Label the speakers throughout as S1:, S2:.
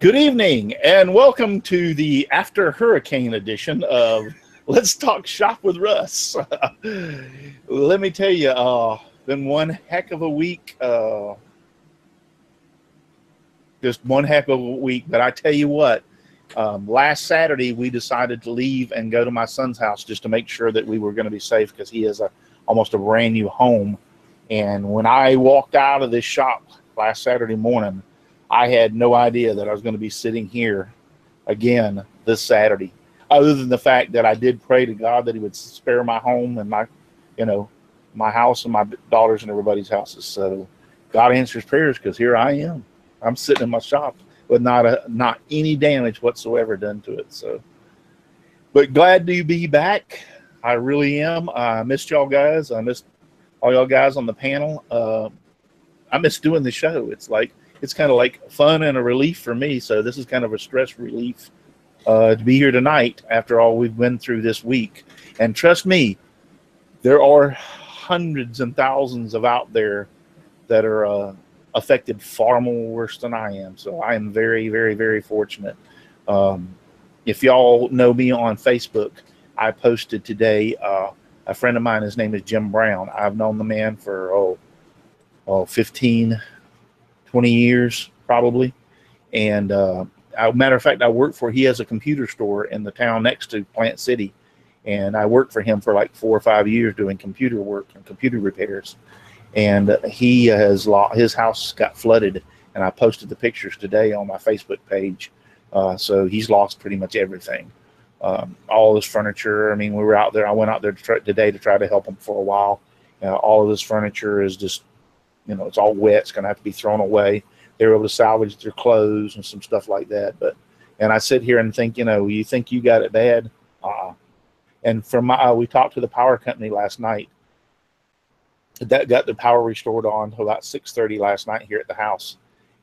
S1: Good evening, and welcome to the after hurricane edition of Let's Talk Shop with Russ. Let me tell you, been one heck of a week. Just one heck of a week. But I tell you what, last Saturday we decided to leave and go to my son's house just to make sure that we were going to be safe because he has almost a brand new home. And when I walked out of this shop last Saturday morning, I had no idea that I was going to be sitting here again this Saturday, other than the fact that I did pray to God that he would spare my home and my house and my daughters and everybody's houses. So God answers prayers because here I am. I'm sitting in my shop with not any damage whatsoever done to it. So, but glad to be back. I really am. I missed y'all guys. I missed all y'all guys on the panel. I miss doing the show. It's kind of like fun and a relief for me. So this is kind of a stress relief to be here tonight after all we've been through this week. And trust me, there are hundreds and thousands of out there that are affected far more worse than I am. So I am very, very, very fortunate. If y'all know me on Facebook, I posted today, a friend of mine, his name is Jim Brown. I've known the man for 15, 20 years probably. And matter of fact, he has a computer store in the town next to Plant City. And I worked for him for like 4 or 5 years doing computer work and computer repairs. And his house got flooded. And I posted the pictures today on my Facebook page. So he's lost pretty much everything. All his furniture. I mean, we were out there. I went out there today to try to help him for a while. All of his furniture is just, it's all wet. It's going to have to be thrown away. They were able to salvage their clothes and some stuff like that. And I sit here and think, you think you got it bad? And we talked to the power company last night. That got the power restored on to about 6:30 last night here at the house.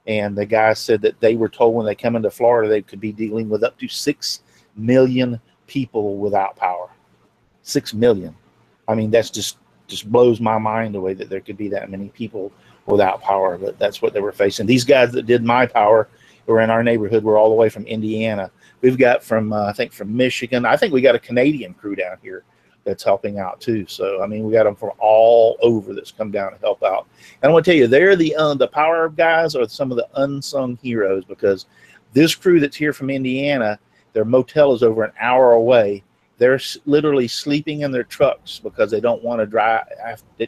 S1: And the guy said that they were told when they come into Florida, they could be dealing with up to 6 million people without power. 6 million. I mean, that's just blows my mind away that there could be that many people without power. But that's what they were facing. These guys that did my power were in our neighborhood. We're all the way from Indiana. We've got from Michigan. I think we got a Canadian crew down here that's helping out too. So I mean, we got them from all over that's come down to help out. And I want to tell you, they're the power guys are some of the unsung heroes, because this crew that's here from Indiana, their motel is over an hour away. They're literally sleeping in their trucks because they don't want to drive.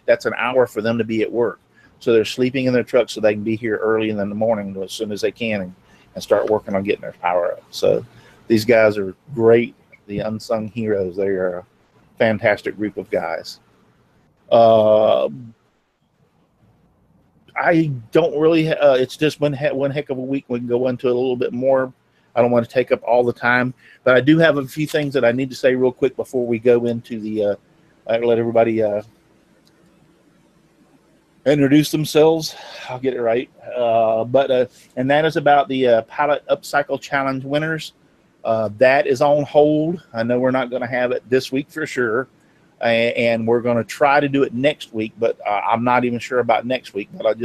S1: That's an hour for them to be at work. So they're sleeping in their trucks so they can be here early in the morning as soon as they can and start working on getting their power up. So these guys are great, the unsung heroes. They are a fantastic group of guys. I don't really, it's just one heck of a week. We can go into a little bit more. I don't want to take up all the time, but I do have a few things that I need to say real quick before we go into the, let everybody introduce themselves. I'll get it right. And that is about the Pilot Upcycle Challenge winners. That is on hold. I know we're not going to have it this week for sure. And we're going to try to do it next week, but I'm not even sure about next week. But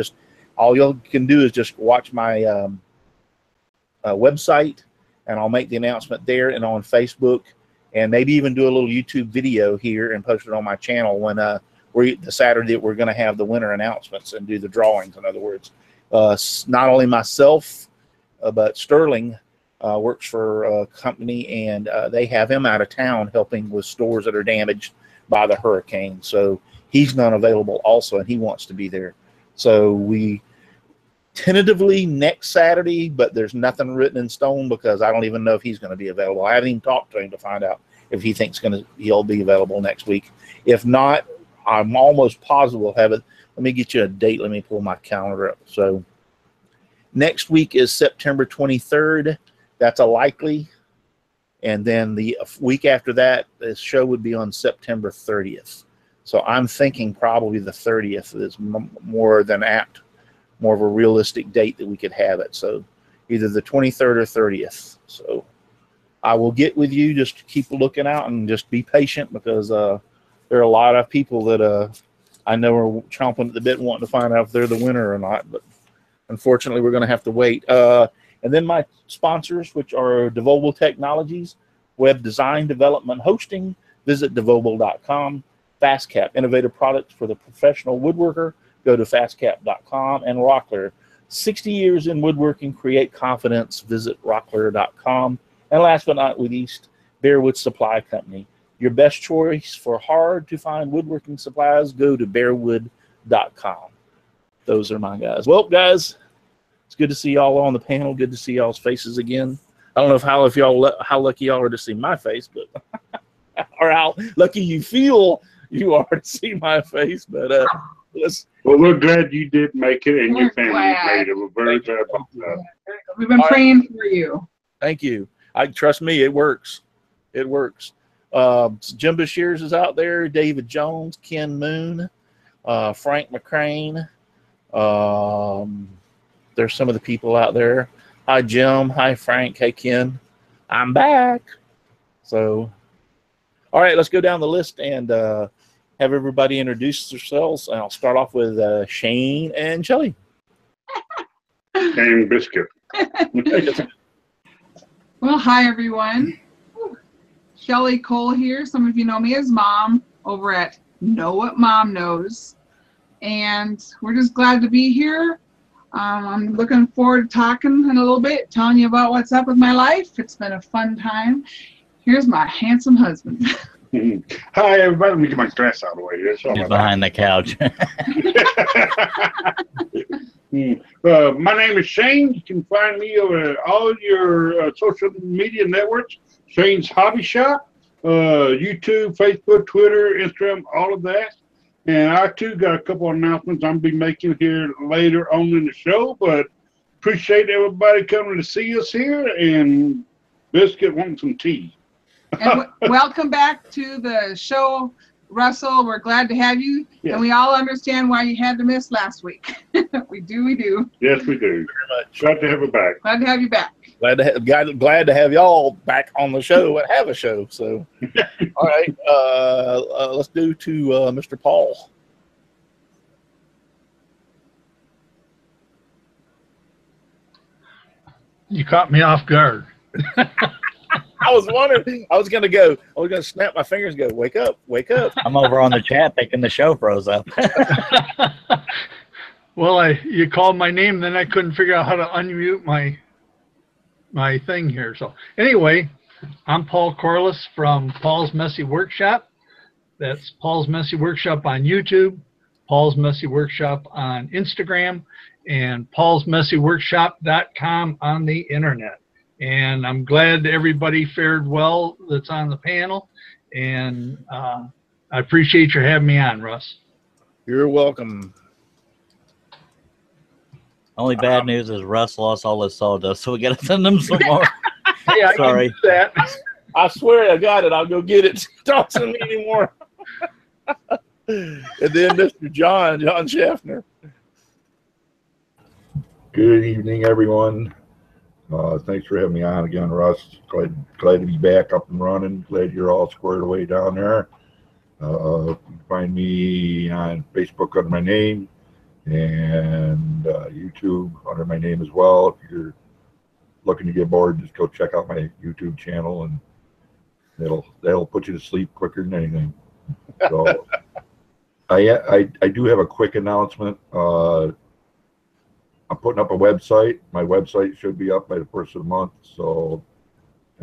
S1: all y'all can do is just watch my website, and I'll make the announcement there and on Facebook, and maybe even do a little YouTube video here and post it on my channel when the Saturday that we're going to have the winner announcements and do the drawings. In other words, not only myself, but Sterling works for a company, and they have him out of town helping with stores that are damaged by the hurricane. So he's not available also, and he wants to be there. So we tentatively next Saturday, but there's nothing written in stone because I don't even know if he's going to be available. I haven't even talked to him to find out if he thinks he'll be available next week. If not, I'm almost positive we'll have it. Let me get you a date. Let me pull my calendar up. So next week is September 23rd. That's a likely. And then the week after that, the show would be on September 30th. So I'm thinking probably the 30th is more than apt, more of a realistic date that we could have it. So either the 23rd or 30th. So I will get with you. Just keep looking out and just be patient, because there are a lot of people that I know are chomping at the bit wanting to find out if they're the winner or not. But unfortunately, we're going to have to wait. And then my sponsors, which are Devobal Technologies, web design, development, hosting. Visit devobal.com. FastCap, innovative products for the professional woodworker. Go to fastcap.com. And Rockler, 60 years in woodworking, create confidence. Visit rockler.com. And last but not least, Bearwood Supply Company. Your best choice for hard-to-find woodworking supplies, go to bearwood.com. Those are my guys. Well, guys, it's good to see y'all on the panel. Good to see y'all's faces again. I don't know how lucky y'all are to see my face, but or how lucky you feel you are to see my face. But
S2: well, we're glad you did make it, and your family made it. We're very glad about that.
S3: We've been praying for you.
S1: Thank you. Trust me, it works. It works. Jim Bashirs is out there. David Jones, Ken Moon, Frank McCrane. There's some of the people out there. Hi, Jim. Hi, Frank. Hey, Ken. I'm back. So, all right, let's go down the list and have everybody introduce themselves. And I'll start off with Shane and Shelly.
S2: And Biscuit.
S3: Well, hi, everyone. Shelly Cole here. Some of you know me as Mom over at Know What Mom Knows. And we're just glad to be here. I'm looking forward to talking in a little bit, telling you about what's up with my life. It's been a fun time. Here's my handsome husband.
S2: Hi, everybody. Let me get my dress out of the way.
S4: He's behind the couch.
S2: My name is Shane. You can find me over all your social media networks. Shane's Hobby Shop, YouTube, Facebook, Twitter, Instagram, all of that. And I, too, got a couple of announcements I'm going to be making here later on in the show. But appreciate everybody coming to see us here. And Biscuit wants some tea.
S3: And welcome back to the show, Russell. We're glad to have you.
S2: Yes.
S3: And we all understand why you had to miss last week. We do.
S2: Yes, we do.
S1: Very much.
S2: Glad to have you back.
S3: Glad to have you back.
S1: Glad to have y'all back on the show and have a show. So, all right, let's do to Mr. Paul.
S5: You caught me off guard.
S1: I was wondering. I was gonna snap my fingers and go, wake up, wake up.
S4: I'm over on the chat thinking the show froze up.
S5: Well, you called my name, then I couldn't figure out how to unmute my thing here. So anyway, I'm Paul Corliss from Paul's Messy Workshop. That's Paul's Messy Workshop on YouTube, Paul's Messy Workshop on Instagram, and paulsmessyworkshop.com on the internet. And I'm glad everybody fared well that's on the panel. And I appreciate your having me on, Russ.
S1: You're welcome.
S4: Only bad news is Russ lost all his sawdust, so we got to send him some more.
S5: Hey, I
S4: Sorry.
S5: can do that.
S1: I swear I got it. I'll go get it. Don't send me anymore. And then Mr. John Schaffner.
S6: Good evening, everyone. Thanks for having me on again, Russ. Glad to be back up and running. Glad you're all squared away down there. You can find me on Facebook under my name and YouTube under my name as well. If you're looking to get bored, just go check out my YouTube channel, and that'll put you to sleep quicker than anything. So I do have a quick announcement. I'm putting up a website. My website should be up by the first of the month, so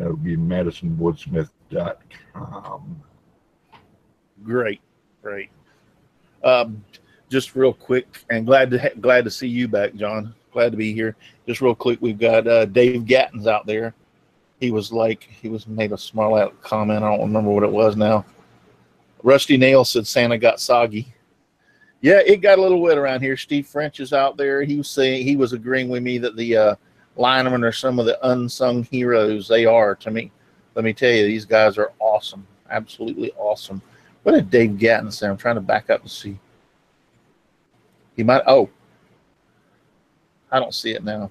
S6: it'll be madisonwoodsmith.com.
S1: Great. Just real quick, and glad to see you back, John. Glad to be here. Just real quick, we've got Dave Gattens out there. He was made a smart comment. I don't remember what it was now. Rusty Nail said Santa got soggy. Yeah, it got a little wet around here. Steve French is out there. He was agreeing with me that the linemen are some of the unsung heroes. They are to me. Let me tell you, these guys are awesome, absolutely awesome. What did Dave Gattens say? I'm trying to back up and see. He might. Oh, I don't see it now.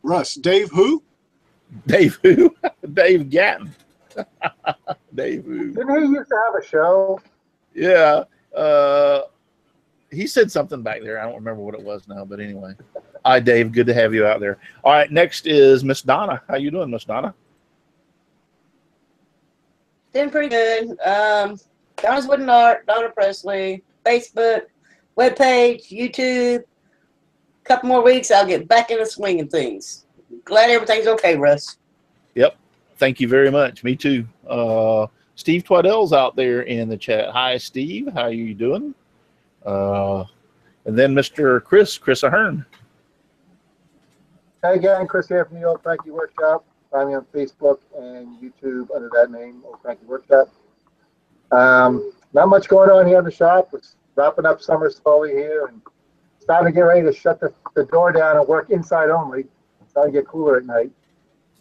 S7: Russ, Dave who?
S1: Dave who? Dave Gatton. Dave who?
S8: Didn't he used to have a show?
S1: Yeah. He said something back there. I don't remember what it was now, but anyway. Hi, Dave. Good to have you out there. All right, next is Miss Donna. How you doing, Miss Donna?
S9: Doing pretty good. Donna's Wooden Art, Donna Presley, Facebook, webpage, YouTube. Couple more weeks, I'll get back in the swing of things. Glad everything's okay, Russ.
S1: Yep. Thank you very much. Me too. Steve Twaddell's out there in the chat. Hi, Steve. How are you doing? And then Mr. Chris Ahern.
S8: Hey again, Chris here from the Old Frankie Workshop. Find me on Facebook and YouTube under that name, Old Frankie Workshop. Not much going on here in the shop. It's wrapping up summer slowly here and starting to get ready to shut the door down and work inside only. It's starting to get cooler at night.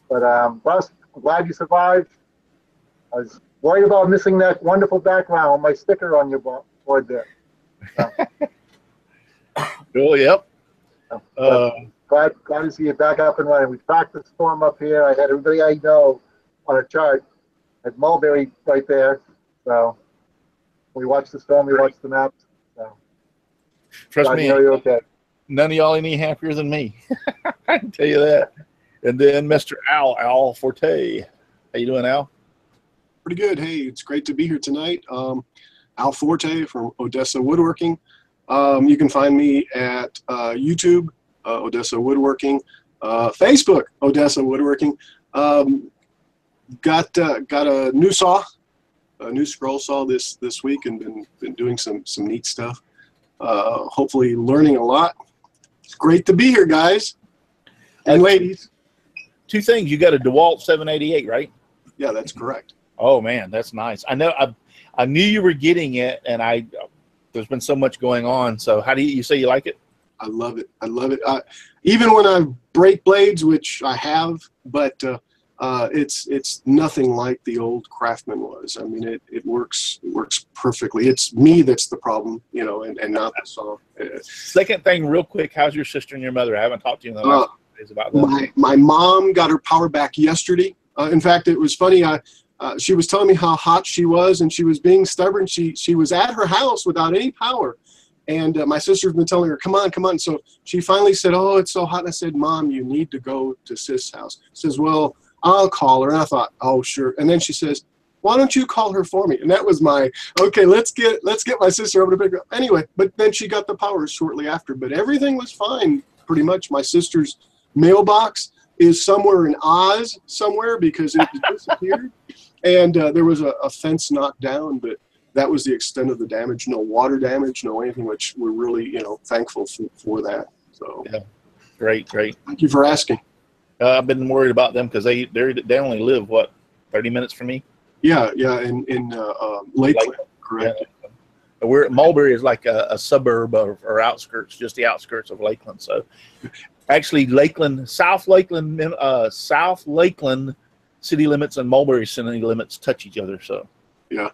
S8: But Russ, I'm glad you survived. I was worried about missing that wonderful background, my sticker on your board there.
S1: Oh, yep.
S8: Glad to see you back up and running. We tracked the storm up here. I had everybody I know on a chart at Mulberry right there. So we watched the storm, we watched the maps. So
S1: trust me,
S8: you're okay.
S1: None of y'all any happier than me. I can tell you that. And then Mr. Al Forte. How you doing, Al?
S7: Pretty good. Hey, it's great to be here tonight. Al Forte from Odessa Woodworking. You can find me at YouTube, Odessa Woodworking, Facebook, Odessa Woodworking. Got a new saw, a new scroll saw this week, and been doing some neat stuff. Hopefully learning a lot. It's great to be here, guys and ladies.
S1: Two things. You got a DeWalt 788, right?
S7: Yeah, that's correct.
S1: Oh man, that's nice. I know. I knew you were getting it, and there's been so much going on. So how do you say you like it?
S7: I love it. I love it. Even when I break blades, which I have, but it's nothing like the old Craftsman was. I mean, it works perfectly. It's me that's the problem, and not the saw.
S1: Second thing, real quick, how's your sister and your mother? I haven't talked to you in the last few days about that.
S7: My mom got her power back yesterday. In fact, it was funny. She was telling me how hot she was, and she was being stubborn. She was at her house without any power. And my sister's been telling her, come on. So she finally said, oh, it's so hot. And I said, Mom, you need to go to Sis' house. She says, well, I'll call her. And I thought, oh, sure. And then she says, why don't you call her for me? And that was my, okay, let's get my sister over to pick her up. Anyway, but then she got the power shortly after. But everything was fine, pretty much. My sister's mailbox is somewhere in Oz somewhere because it disappeared. And there was a fence knocked down, but that was the extent of the damage. No water damage, no anything, which we're really, thankful for that. So
S1: yeah, great.
S7: Thank you for asking.
S1: I've been worried about them because they only live 30 minutes from me. Yeah,
S7: in Lakeland, correct.
S1: Yeah. Mulberry is like a suburb or outskirts, just the outskirts of Lakeland. So actually, South Lakeland city limits and Mulberry city limits touch each other. So
S7: yeah.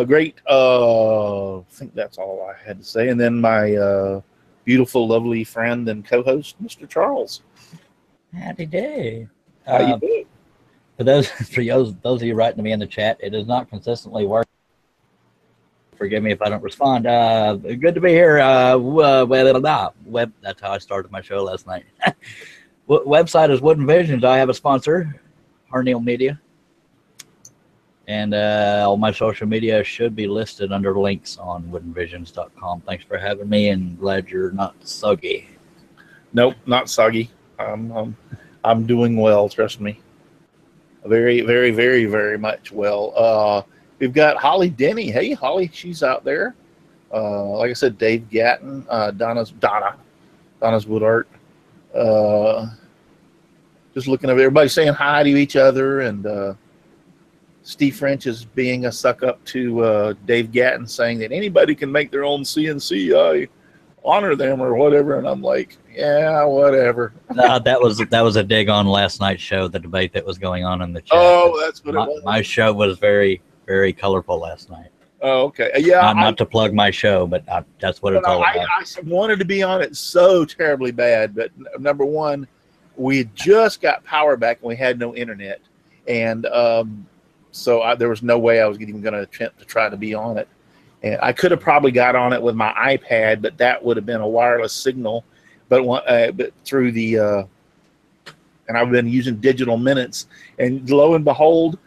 S1: Great. I think that's all I had to say. And then my beautiful, lovely friend and co-host, Mr. Charles.
S4: Howdy day.
S1: How you doing?
S4: For those of you writing to me in the chat, it does not consistently work. Forgive me if I don't respond. Good to be here. That's how I started my show last night. Website is Wooden Visions. I have a sponsor, Harneal Media. And all my social media should be listed under links on woodenvisions.com. Thanks for having me, and glad you're not soggy.
S1: Nope, not soggy. I'm doing well, trust me. Very, very, very, very much well. We've got Holly Denny. Hey, Holly, she's out there. Like I said, Dave Gatton, Donna's Wood Art. Just looking at everybody saying hi to each other, and Steve French is being a suck up to Dave Gatton, saying that anybody can make their own CNC. I honor them or whatever, and I'm like, yeah, whatever.
S4: No, that was a dig on last night's show, the debate that was going on in the chat.
S1: Oh, that's what it was.
S4: My show was very, very colorful last night.
S1: Oh, okay. Yeah.
S4: Not to plug my show, but that's what it's all about.
S1: I wanted to be on it so terribly bad, but number one, we had just got power back and we had no internet, and so there was no way I was even going to attempt to try to be on it. And I could have probably got on it with my iPad, but that would have been a wireless signal. but through the and I've been using digital minutes, and lo and behold,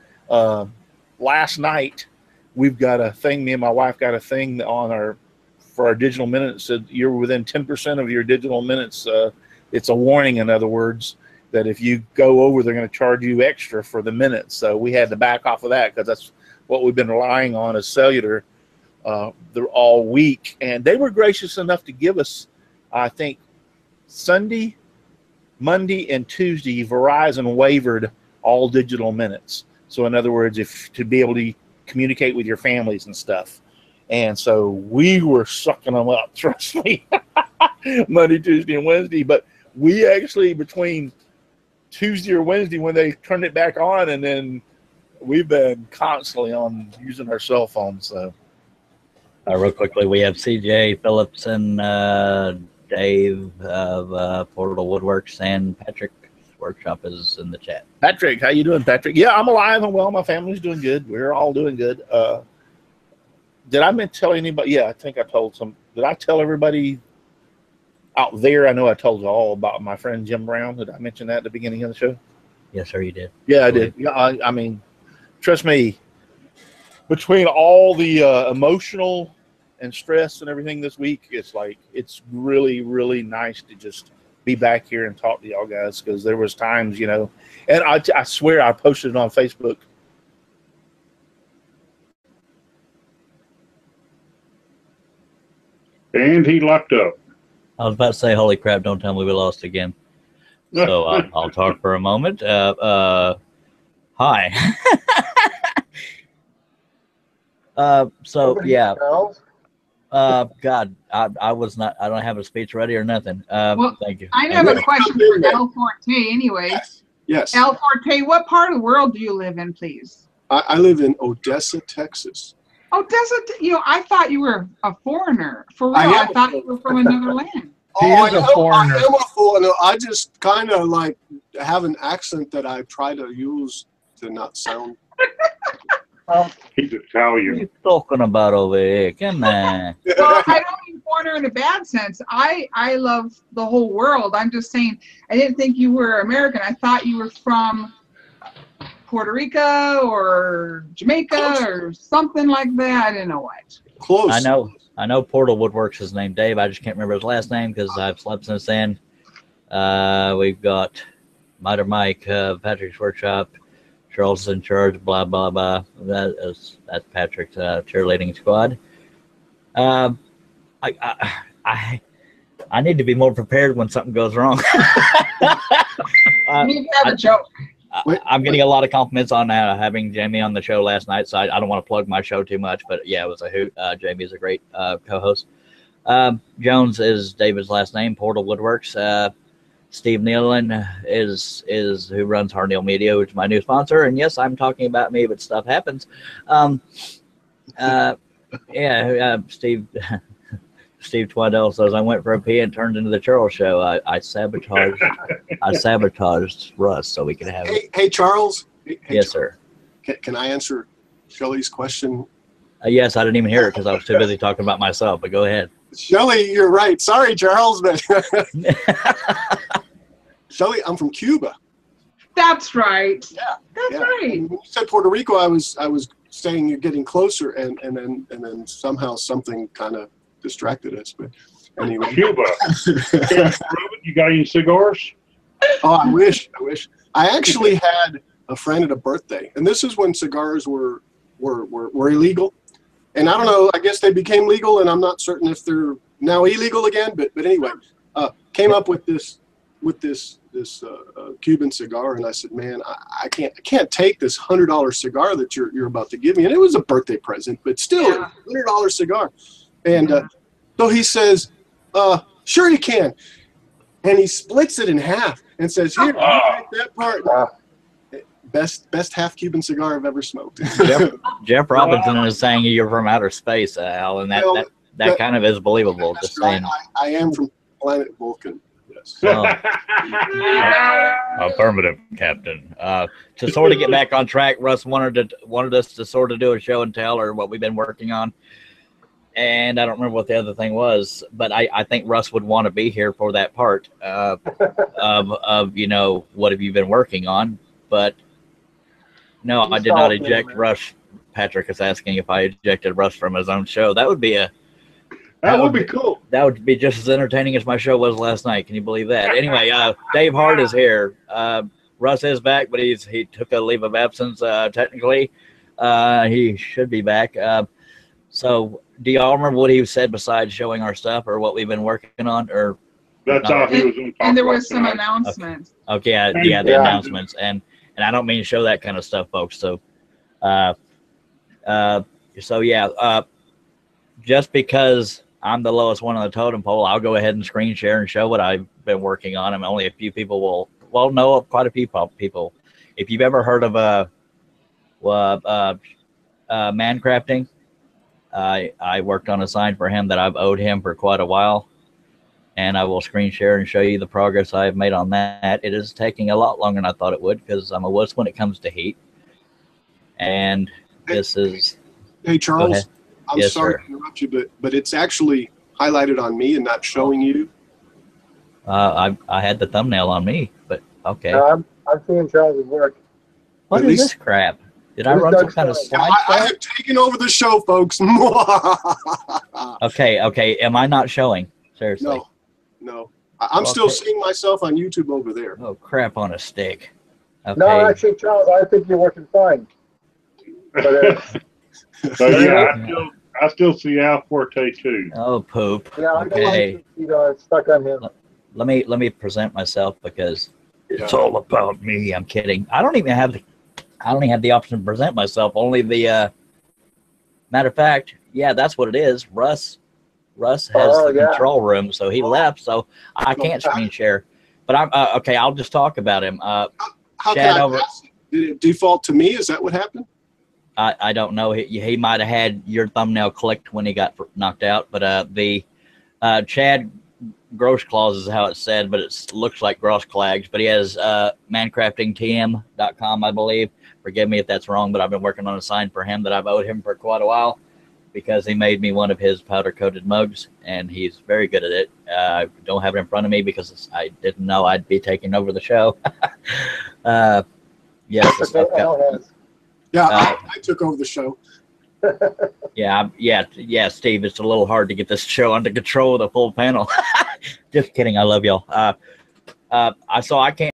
S1: last night we've got a thing. Me and my wife got a thing on for our digital minutes. Said you're within 10% of your digital minutes. It's a warning, in other words, that if you go over, they're going to charge you extra for the minutes. So we had to back off of that because that's what we've been relying on as cellular all week. And they were gracious enough to give us, I think, Sunday, Monday, and Tuesday, Verizon waived all digital minutes. So in other words, to be able to communicate with your families and stuff. And so we were sucking them up, trust me, Monday, Tuesday, and Wednesday. But we actually, between Tuesday or Wednesday when they turned it back on, and then we've been constantly on using our cell phones. So
S4: real quickly, we have CJ Phillips and Dave of Portal Woodworks, and Patrick's workshop is in the chat.
S1: Patrick, how you doing, Patrick? Yeah, I'm alive and well. My family's doing good. We're all doing good. Did I tell anybody? Yeah, I think I told some. Did I tell everybody out there? I know I told you all about my friend Jim Brown. Did I mention that at the beginning of the show?
S4: Yes, sir, you did.
S1: Yeah, I did. Yeah, I mean, trust me, between all the emotional and stress and everything this week, it's really, really nice to just be back here and talk to y'all guys, because there was times, and I swear I posted it on Facebook.
S2: And he locked up.
S4: I was about to say, holy crap, don't tell me we lost again. So I'll talk for a moment. Hi. So yeah. God, I was not. I don't have a speech ready or nothing.
S3: Well,
S4: thank you.
S3: I have a question for El Forte. Anyway.
S7: Yes.
S3: El Forte, what part of the world do you live in, please?
S7: I live in Odessa, Texas.
S3: Odessa, I thought you were a foreigner. For real, I thought you were from another land.
S5: He is a foreigner.
S7: I am a foreigner. I just kind of have an accent that I try to use to not sound.
S2: He's Italian.
S4: What are you talking about over here? Come on.
S3: Well, I don't mean foreigner in a bad sense. I love the whole world. I'm just saying, I didn't think you were American. I thought you were from Puerto Rico or Jamaica or something like that. I didn't know what.
S7: Close.
S4: I know Portal Woodworks is named Dave. I just can't remember his last name because I've slept since then. We've got Miter Mike, Patrick's Workshop, Charles is in charge, blah, blah, blah. That's Patrick's cheerleading squad. I need to be more prepared when something goes wrong.
S3: You need to have a joke.
S4: I'm getting a lot of compliments on having Jamie on the show last night, so I don't want to plug my show too much, but yeah, it was a hoot. Jamie is a great co-host. Jones is David's last name, Portal Woodworks. Steve Nealon is who runs Harneal Media, which is my new sponsor. And yes, I'm talking about me, but stuff happens. Steve Twaddell says I went for a pee and turned into the Charles show. I sabotaged Russ so we could have it.
S7: Hey Charles. Hey,
S4: yes, sir.
S7: Can I answer Shelley's question?
S4: Yes, I didn't even hear it because I was too busy talking about myself. But go ahead.
S7: Shelley, you're right. Sorry, Charles, but Shelley, I'm from Cuba.
S3: That's right.
S7: Yeah,
S3: that's right.
S7: And when you said Puerto Rico, I was saying you're getting closer, and then somehow something kind of distracted us. But anyway,
S2: Cuba. You got any cigars?
S7: Oh, I wish. I actually had a friend at a birthday, and this is when cigars were illegal. And I don't know, I guess they became legal, and I'm not certain if they're now illegal again, but anyway, came up with this Cuban cigar, and I said, man, I can't take this $100 cigar that you're about to give me. And it was a birthday present, but still, yeah. $100 cigar. And so he says, sure you can. And he splits it in half and says, here, you take that part. Best half Cuban cigar I've ever smoked.
S4: Jeff Robinson is saying you're from outer space, Al, and that kind of is believable. Just
S7: right.
S4: saying.
S7: I am from planet Vulcan. Yes.
S4: Oh. Affirmative, Captain. To sort of get back on track, Russ wanted us to sort of do a show and tell, or what we've been working on. And I don't remember what the other thing was, but I think Russ would want to be here for that part of what have you been working on? But no, I did not eject Russ. Patrick is asking if I ejected Russ from his own show. That would be
S2: cool.
S4: That would be just as entertaining as my show was last night. Can you believe that? Anyway, Dave Hart is here. Russ is back, but he took a leave of absence. Technically, he should be back. So, do y'all remember what he said besides showing our stuff or what we've been working on? Or
S2: that's all he was going to talk
S3: And there
S2: about
S3: was some
S2: tonight.
S3: announcements.
S4: Okay, the announcements, and I don't mean to show that kind of stuff, folks. So, just because I'm the lowest one on the totem pole, I'll go ahead and screen share and show what I've been working on. And only a few people will know quite a few people. If you've ever heard of Mancrafting, I worked on a sign for him that I've owed him for quite a while, and I will screen share and show you the progress I've made on that. It is taking a lot longer than I thought it would because I'm a wuss when it comes to heat. And this is.
S7: Hey, Charles. I'm
S4: Yes,
S7: sorry
S4: sir.
S7: to interrupt you, but it's actually highlighted on me and not showing you.
S4: I had the thumbnail on me, but okay.
S8: I'm seeing Charles's work.
S4: What
S7: At
S4: is
S7: least-
S4: this crap? Did I
S8: Where's
S4: run some
S8: Doug's
S4: kind of
S8: phone?
S4: slide?
S7: I have taken over the show, folks.
S4: Okay. Am I not showing? Seriously.
S7: No. I'm still
S4: Okay.
S7: seeing myself on YouTube over there.
S4: Oh, crap on a stick. Okay.
S8: No, actually, Charles, I think you're working fine. But
S2: But yeah, I still see Al Forte too.
S4: Oh, poop.
S8: yeah, I
S4: Okay.
S8: don't like it's stuck on him.
S4: Let me present myself because it's all about me. I'm kidding. I don't even have the option to present myself. Only the matter of fact, yeah, that's what it is. Russ has the control room, so he left, so I can't screen share. But I'm okay. I'll just talk about him.
S7: How
S4: Chad
S7: can I
S4: over-
S7: pass it? Did it default to me? Is that what happened?
S4: I don't know. He might have had your thumbnail clicked when he got knocked out, but the Chad Grossclaws is how it's said, but it looks like Grossclags. But he has mancraftingtm.com, I believe. Forgive me if that's wrong, but I've been working on a sign for him that I've owed him for quite a while because he made me one of his powder-coated mugs, and he's very good at it. I don't have it in front of me because I didn't know I'd be taking over the show. Yes,
S8: That's okay, Al has.
S7: Yeah, I took over the show.
S4: Yeah, Steve, it's a little hard to get this show under control with a full panel. Just kidding. I love y'all. I can't